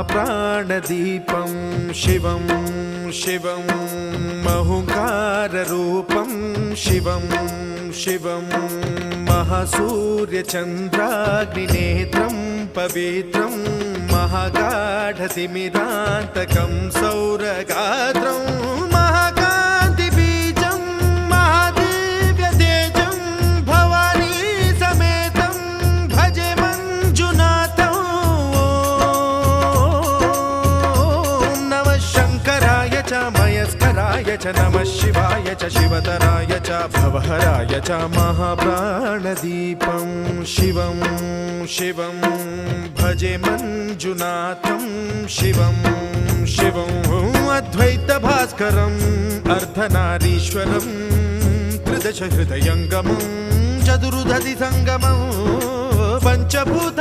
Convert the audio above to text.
महाप्राणदीपं शिवं शिवं महुङ्काररूपं शिवं शिवं महासूर्यचन्द्राग्निनेत्रं पवित्रं महागाढतिमिरान्तकं सौरगात्रं महाकान्तिबीजं महादिव्यतेजं भवानी समेतं भजे मञ्जुनाथं। ॐ नमः शङ्कराय च मयस्कराय च नमः शिवाय च शिवतराय च भवहराय च महाप्राणदीपं शिवं शिवं भजे मञ्जुनाथं शिवं शिवं अद्वैतभास्करम् अर्धनारीश्वरं त्रिदश हृदयङ्गमं चतुर्दधि सङ्गमं पञ्चभूता